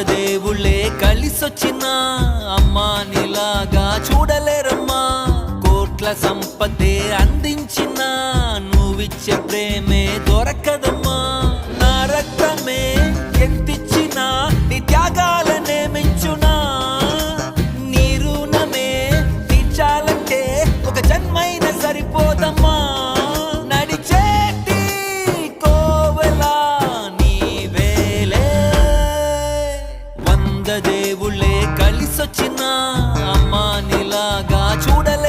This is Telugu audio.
దేవుళ్ళే కలిసొచ్చినా అమ్మా నీలాగా చూడలేరమ్మా. కోట్ల సంపదే అందించిన నువ్విచ్చే ప్రేమే దొరకదమ్మా. నా రక్తమే ఎంతిచ్చినా నీ త్యాగాలనే మెంచునా. నీ రుణమే తీర్చాలంటే ఒక జన్మైనా సరిపోదమ్మా. నడిచేటి కోవెలా నీవేలే. దేవుళ్ళే కలిసొచ్చినా అమ్మా నీలాగా చూడలే.